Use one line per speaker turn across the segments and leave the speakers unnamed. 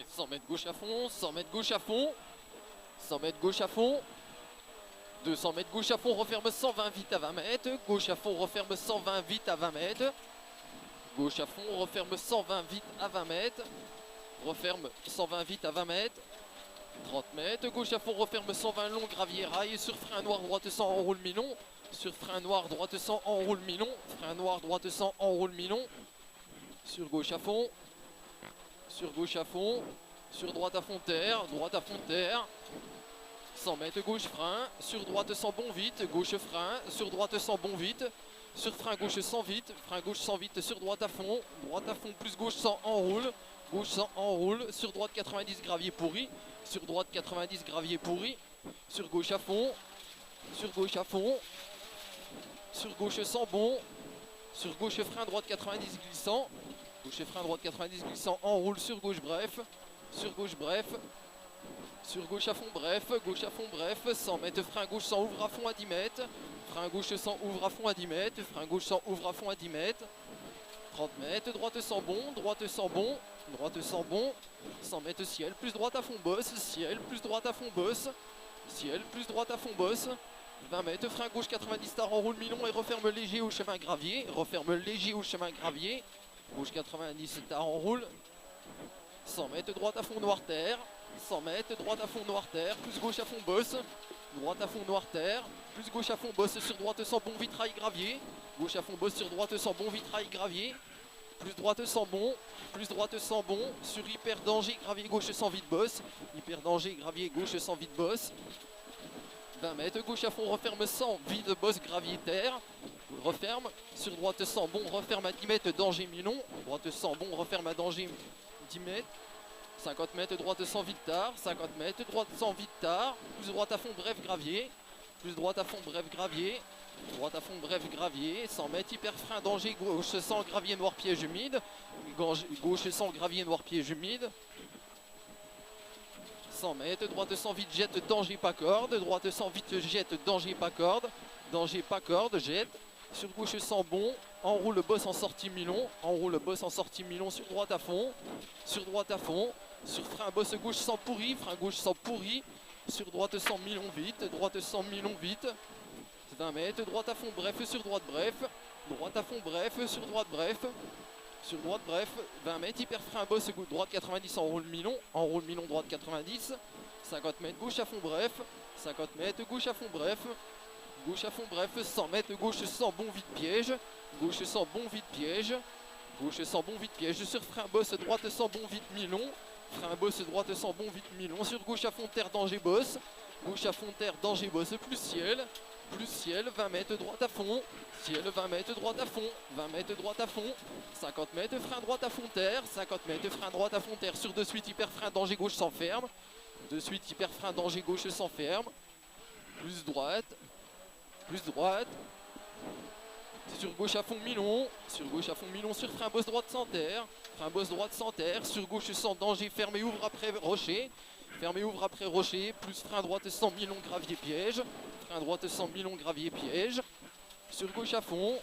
100 mètres gauche à fond, 100 mètres gauche à fond, 100 mètres gauche à fond, 200 mètres gauche à fond, referme 120 vite à 20 mètres, gauche à fond, referme 120 vite à 20 mètres, gauche à fond, referme 120 vite à 20 mètres, referme 120 vite à 20 mètres, 30 mètres, gauche à fond, referme 120 long, gravier rail, sur frein noir, droite 100, enroule mi-long, sur frein noir, droite 100, enroule mi-long, frein noir, droite 100, enroule mi-long, sur gauche à fond, sur gauche à fond, sur droite à fond terre, 100 mètres gauche frein, sur droite 100 bon vite, gauche frein, sur droite 100 bon vite, sur frein gauche 100 vite, frein gauche 100 vite, sur droite à fond plus gauche 100 enroule, gauche 100 enroule, sur droite 90 gravier pourri, sur droite 90 gravier pourri, sur gauche à fond, sur gauche à fond, sur gauche 100 bon, sur gauche frein droite 90 glissant, gauche frein droite 90 glissant, enroule sur gauche bref, sur gauche bref, sur gauche à fond bref, 100 mètres frein gauche 100 ouvre à fond à 10 mètres, frein gauche 100 ouvre à fond à 10 mètres, frein gauche 100 ouvre à fond à 10 mètres, 30 mètres, droite 100 bon, droite 100 bon, droite 100 bon, 100 mètres ciel, plus droite à fond bosse, ciel, plus droite à fond bosse, ciel, plus droite à fond bosse, 20 mètres, frein gauche 90 star, enroule mi-long et referme léger au chemin gravier, gauche 90 star, enroule, 100 mètres, droite à fond noir terre, 100 mètres, droite à fond noir terre, plus gauche à fond bosse, droite à fond noir terre, plus gauche à fond bosse sur droite 100 bon vitrail gravier, gauche à fond bosse sur droite 100 bon vitrail gravier, plus droite 100 bon, sur hyper danger gravier gauche 100 vite bosse, hyper danger gravier gauche 100 vite bosse, 20 mètres, gauche à fond referme 100 vide bosse gravier terre, referme, sur droite 100 bon, referme à 10 mètres danger mi-long, droite 100 bon, referme à danger 10 mètres, 50 mètres, droite 100 vite tard, 50 mètres, droite 100 vite tard, plus droite à fond bref gravier, plus droite à fond bref gravier, droite à fond bref gravier, 100 mètres, hyper frein danger, gauche 100 gravier noir piège humide, gauche 100 gravier noir piège humide, 100 mètres, droite 100 vite jette danger pas corde, droite 100 vite jette danger pas corde, jette, sur gauche 100 bon, enroule bosse en sortie mi-long, sur droite à fond, sur frein bosse gauche 100 pourri, sur droite 100 mi-long vite, 20 mètres, droite à fond bref, sur droite bref, sur droite bref, 20 mètres, hyper frein bosse droite 90, enroule mi-long, droite 90, 50 mètres, gauche à fond bref, 50 mètres, gauche à fond bref, 100 mètres, gauche 100 bon vite piège, gauche 100 bon vite piège, sur frein bosse droite 100 bon vite mi-long, sur gauche à fond terre danger bosse, plus ciel, 20 mètres droite à fond, 20 mètres droite à fond, 50 mètres frein droite à fond terre, sur de suite hyper frein danger gauche s'enferme, plus droite, sur gauche à fond mi-long, sur frein bosse droite sans terre, sur gauche sans danger, ferme et ouvre après rocher, plus frein droite 100 mi-long gravier piège, sur gauche à fond,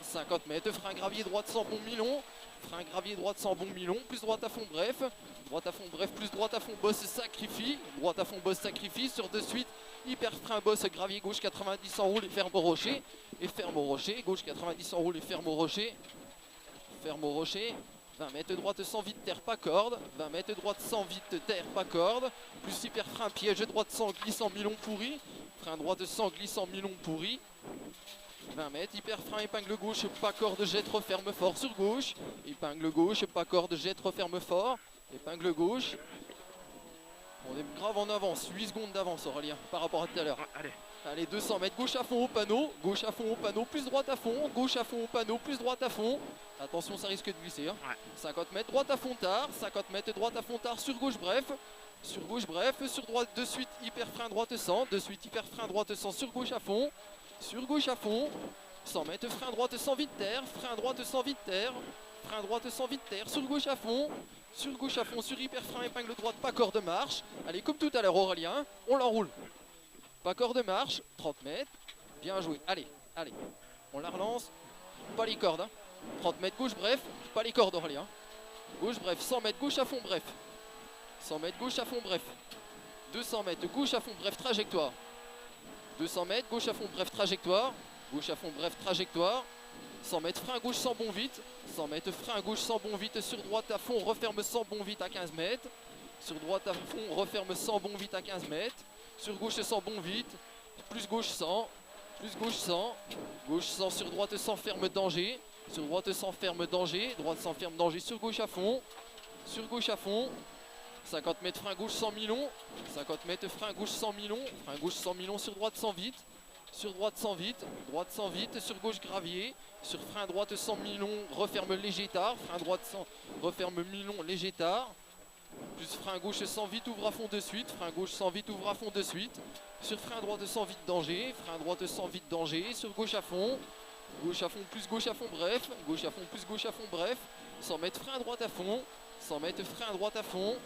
50 mètres, frein gravier droite 100 bon mi-long, plus droite à fond bref, plus droite à fond bosse sacrifie, sur de suite, hyper frein bosse gravier gauche 90 enroule et ferme au rocher, gauche 90 enroule et ferme au rocher, 20 mètres droite 100 vite terre pas corde, plus hyper frein piège droite 100 glissant mi-long pourri, frein droite 100 glissant mi-long pourri, 20 mètres, hyper frein épingle gauche, pas corde, jette, referme fort sur gauche, épingle gauche, pas corde, jette, referme fort, épingle gauche. On est grave en avance, 8 secondes d'avance Aurélien par rapport à tout à l'heure. Allez, 200 mètres, gauche à fond au panneau, plus droite à fond, gauche à fond au panneau, plus droite à fond. Attention, ça risque de glisser. Hein. 50 mètres, droite à fond tard, sur gauche bref, sur droite de suite, hyper frein droite 100, sur gauche à fond, 100 mètres, frein droite 100 vite terre, sur gauche à fond, sur hyper frein épingle droite, pas corde marche. Allez, comme tout à l'heure Aurélien, on l'enroule. Pas corde marche, 30 mètres, bien joué. Allez, on la relance, pas les cordes. Hein. 30 mètres gauche bref, pas les cordes Aurélien. Gauche, bref. 100 mètres, gauche à fond, bref. 100 mètres, gauche à fond, bref. 200 mètres, gauche à fond, bref, trajectoire. 200 mètres, gauche à fond, bref, trajectoire. Gauche à fond, bref, trajectoire. 100 mètres, frein gauche sans bon vite. 100 mètres, frein gauche sans bon vite. Sur droite à fond, referme sans bon vite à 15 mètres. Sur droite à fond, referme sans bon vite à 15 mètres. Sur gauche sans bon vite. Plus gauche 100. Plus gauche 100. Gauche 100, sur droite sans ferme danger. Sur droite sans ferme danger. Droite sans ferme danger. Sur gauche à fond. Sur gauche à fond. 50 mètres, frein gauche 100 millions. 50 mètres, frein gauche 100 millions. Frein gauche 100 millions, sur droite 100 vite. Sur droite 100 vite. Droite 100 vite. Sur gauche gravier. Sur frein droite 100 millions. Referme léger tard. Frein droite 100. Referme millions léger tard. Plus frein gauche 100 vite, ouvre à fond de suite. Frein gauche 100 vite, ouvre à fond de suite. Sur frein droite 100 vite, danger. Frein droite 100 vite, danger. Sur gauche à fond. Gauche à fond, plus gauche à fond, bref. Gauche à fond, plus gauche à fond, bref. 100 mètres, frein droite à fond. 100 mètres, frein droite à fond.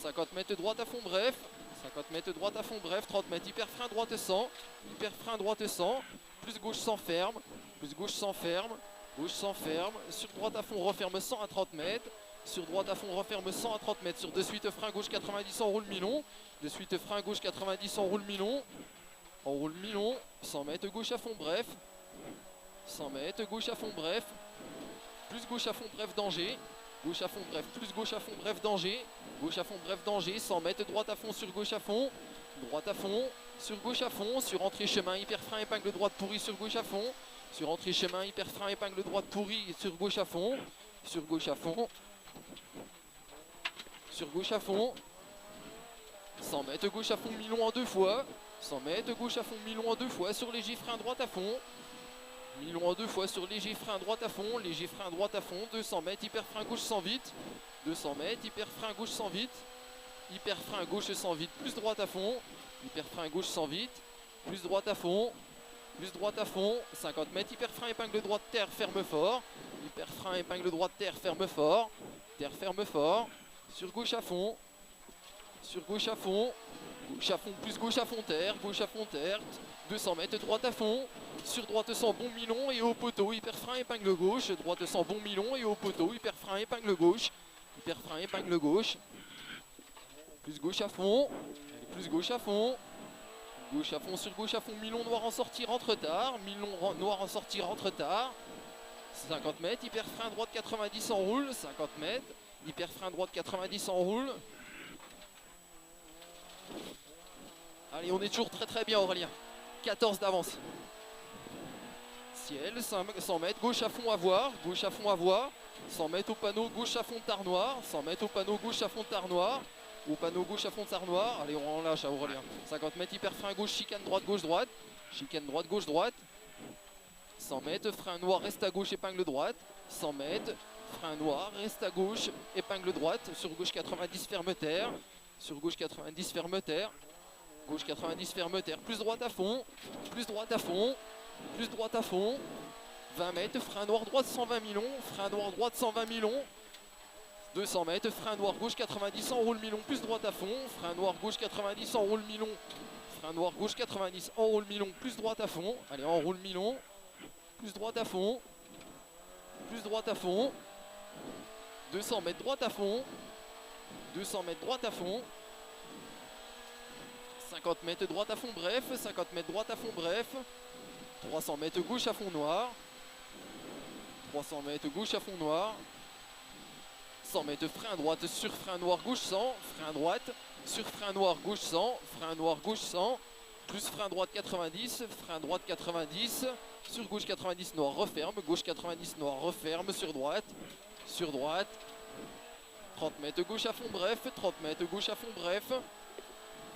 50 mètres, droite à fond, bref. 50 mètres, droite à fond, bref. 30 mètres, hyper frein droite 100. Hyper frein droite 100. Plus gauche 100 ferme. Plus gauche 100 ferme. Gauche 100 ferme. Sur droite à fond, referme 100 à 30 mètres. Sur droite à fond, referme 100 à 30 mètres. Sur de suite, frein gauche 90, on roule milon. De suite, frein gauche 90, on roule milon. On roule milon. 100 mètres, gauche à fond, bref. 100 mètres, gauche à fond, bref. Plus gauche à fond, bref, danger. Gauche à fond, bref. Plus gauche à fond, bref, danger. Gauche à fond, bref, danger. 100 mètres, droite à fond, sur gauche à fond. Droite à fond, sur gauche à fond. Sur entrée chemin, hyper frein, épingle droite pourrie, sur gauche à fond. Sur entrée chemin, hyper frein, épingle droite pourrie, sur gauche à fond. Sur gauche à fond. Sur gauche à fond. 100 mètres, gauche à fond, milon en 2 fois. 100 mètres, gauche à fond, milon en 2 fois. Sur léger frein, droite à fond. Milon en 2 fois sur léger frein, droite à fond. Léger frein, droite à fond. 200 mètres, hyper frein, gauche 100 vite. 200 mètres, hyper frein, gauche 100 vite. Hyper frein, gauche 100 vite. Plus droite à fond. Hyper frein, gauche 100 vite. Plus droite à fond. Plus droite à fond. 50 mètres, hyper frein, épingle droite, terre, ferme fort. Hyper frein, épingle droite, terre, ferme fort. Terre, ferme fort. Sur gauche à fond. Sur gauche à fond. Gauche à fond, plus gauche à fond, terre. Gauche à fond, terre. 200 mètres, droite à fond. Sur droite sans bon milon et au poteau. Hyper frein, épingle gauche. Droite sans bon milon et au poteau. Hyper frein, épingle gauche. Hyper frein, épingle gauche. Plus gauche à fond. Plus gauche à fond. Gauche à fond, sur gauche à fond. Milon noir en sortie, rentre tard. Milon noir en sortie, rentre tard. 50 mètres, hyper frein droite 90, en roule. 50 mètres. Hyper frein droite 90, en roule. Allez, on est toujours très bien, Aurélien. 14 d'avance. Ciel, 100 mètres, gauche à fond à voir. Gauche à fond à voir. 100 mètres au panneau, gauche à fond tard noir. 100 mètres au panneau, gauche à fond tard noir. Au panneau gauche à fond tard noir. Allez, on lâche à Aurélien. 50 mètres, hyper frein gauche, chicane droite, gauche, droite. Chicane droite, gauche, droite. 100 mètres, frein noir, reste à gauche, épingle droite. 100 mètres, frein noir, reste à gauche, épingle droite. Sur gauche 90, ferme terre. Sur gauche 90, ferme terre. Gauche 90, ferme terre. Plus droite à fond. Plus droite à fond. Plus droite à fond. 20 mètres, frein noir, droite 120 millions. Frein noir, droite 120 millions. 200 mètres, frein noir, gauche 90, en roule milon. Plus droite à fond. Frein noir, gauche 90, en roule milon. Frein noir, gauche 90, en roule milon. Plus droite à fond. Allez, en roule milon. Plus droite à fond. Plus droite à fond. 200 mètres, droite à fond. 200 mètres, droite à fond. 50 mètres, droite à fond, bref. 50 mètres, droite à fond, bref. 300 mètres, gauche à fond noir. 300 mètres, gauche à fond noir. 100 mètres, frein droite, sur frein noir, gauche 100. Frein droite, sur frein noir, gauche 100. Frein noir, gauche 100. Plus frein droite 90. Frein droite 90. Sur gauche 90 noir, referme. Gauche 90 noir, referme. Sur droite. Sur droite. 30 mètres, gauche à fond, bref. 30 mètres, gauche à fond, bref.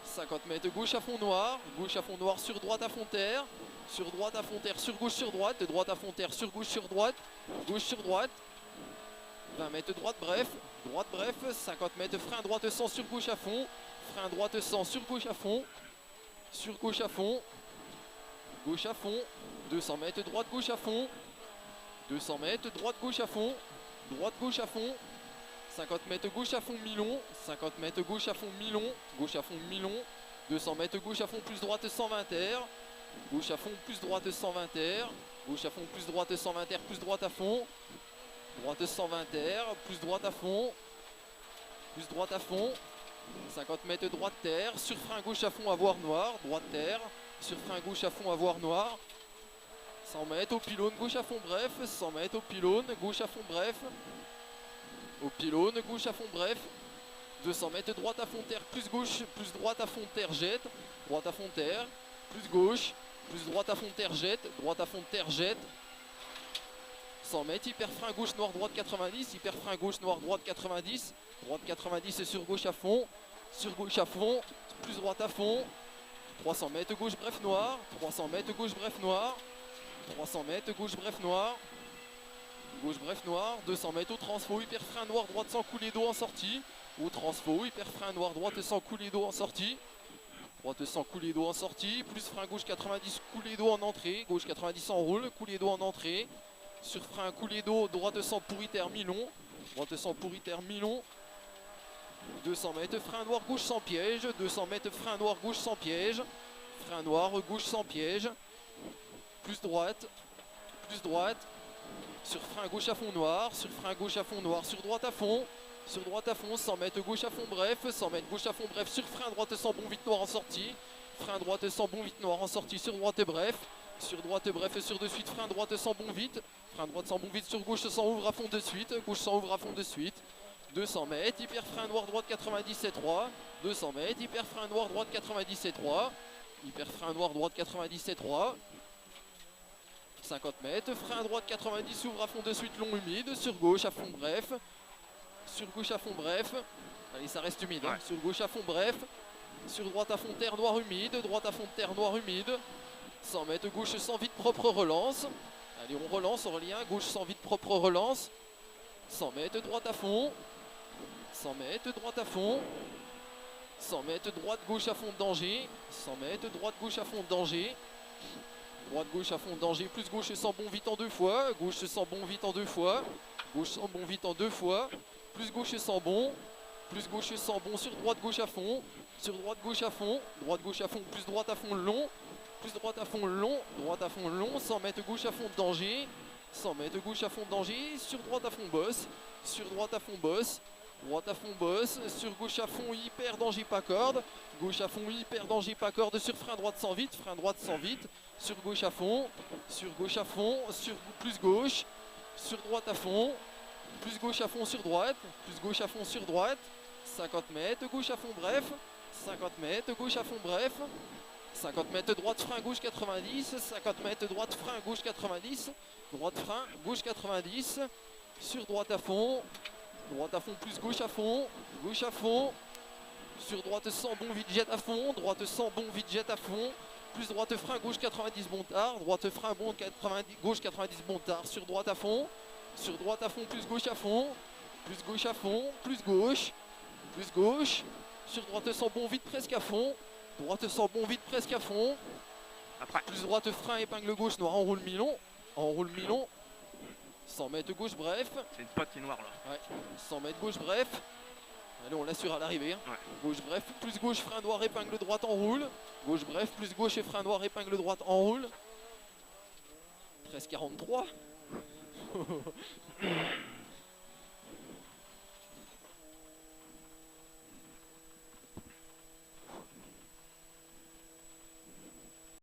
50 mètres, gauche à fond noir. Gauche à fond noir, sur droite à fond terre. Sur droite à fond terre, sur gauche sur droite. Droite à fond terre, sur gauche sur droite. Gauche sur droite. 20 mètres, droite bref. Droite bref. 50 mètres, frein droite 100 sur gauche à fond. Frein droite 100 sur gauche à fond. Sur gauche à fond. Gauche à fond. 200 mètres, droite gauche à fond. 200 mètres, droite gauche à fond. Droite gauche à fond. 50 mètres, gauche à fond milon. 50 mètres, gauche à fond milon. Gauche à fond milon. 200 mètres, gauche à fond plus droite 120 terre. Gauche à fond plus droite 120 terre. Gauche à fond plus droite 120 terre. Plus droite à fond. droite 120 terre, plus droite à fond, plus droite à fond, 50 mètres droite terre, sur frein gauche à fond avoir noir, droite terre, sur frein gauche à fond avoir noir, 100 mètres au pylône gauche à fond bref, 100 mètres au pylône gauche à fond bref, au pylône gauche à fond bref, 200 mètres droite à fond terre, plus gauche, plus droite à fond terre jette, droite à fond terre, plus gauche, plus droite à fond terre jette, droite à fond terre jette, 100 mètres, hyper frein gauche noir droite 90, hyper frein gauche noir droite 90, droite 90 et sur gauche à fond, plus droite à fond, 300 mètres gauche bref noir, 300 mètres gauche bref noir, 300 mètres gauche bref noir, gauche bref noir, 200 mètres au transfo, hyper frein noir droite sans couler d'eau en sortie, au transfo, hyper frein noir droite sans couler d'eau en sortie, droite sans couler d'eau en sortie, plus frein gauche 90 coulée d'eau en entrée, gauche 90 en roule, coulée d'eau en entrée, sur frein coulée d'eau, droite sans pourritaire mi-long, droite sans pourritaire mi-long, 200 mètres frein noir gauche sans piège, 200 mètres frein noir gauche sans piège, frein noir gauche sans piège, plus droite, sur frein gauche à fond noir, sur frein gauche à fond noir, sur droite à fond, 100 mètres gauche à fond bref, 100 mètres gauche à fond bref, sur frein droite sans bon vite noir en sortie, frein droite sans bon vite noir en sortie, sur droite bref et sur de suite, frein droite sans bon vite sur gauche sans ouvre à fond de suite, gauche sans ouvre à fond de suite, 200 mètres, hyper frein noir droite 97,3, 200 mètres, hyper frein noir droite 97,3, hyper frein noir droite 97,3, 50 mètres, frein droite 90, ouvre à fond de suite long humide, sur gauche à fond bref, allez ça reste humide, hein. Sur gauche à fond bref, sur droite à fond terre noir humide, droite à fond terre noir humide, 100 mètres gauche sans vide propre relance, allez on relance Aurélien, gauche sans vide propre relance, 100 mètres droite à fond, 100 mètres droite à fond, 100 mètres droite gauche à fond de danger, 100 mètres droite gauche à fond de danger, droite gauche à fond de danger, plus gauche sans bon vite en deux fois, gauche sans bon vite en deux fois, gauche sans bon vite en deux fois, plus gauche sans bon sur droite gauche à fond, droite gauche à fond, plus droite à fond long, droite à fond long, 100 mètres gauche à fond de danger, 100 mètres gauche à fond de danger, sur droite à fond bosse, droite à fond bosse, sur gauche à fond hyper danger pas corde, gauche à fond hyper danger pas corde, sur frein droite sans vite, sur gauche à fond, sur plus gauche, sur droite à fond, plus gauche à fond sur droite, 50 mètres, gauche à fond bref, 50 mètres, gauche à fond bref, 50 mètres droite frein gauche 90, 50 mètres droite frein gauche 90, droite frein gauche 90, sur droite à fond plus gauche à fond, sur droite sans bon vide jet à fond, plus droite frein gauche 90 bon tard, droite frein bon 90, gauche 90 bon tard, sur droite à fond plus gauche à fond, plus gauche, sur droite sans bon vide presque à fond,
Après.
plus droite frein épingle gauche noir, enroule mi-long, 100 mètres gauche bref,
C'est une pote qui est noire là.
ouais, 100 mètres gauche bref, allez on l'assure à l'arrivée, hein.
Ouais.
Gauche bref, plus gauche frein noir épingle droite enroule, gauche bref, plus gauche et frein noir épingle droite enroule, 13,43.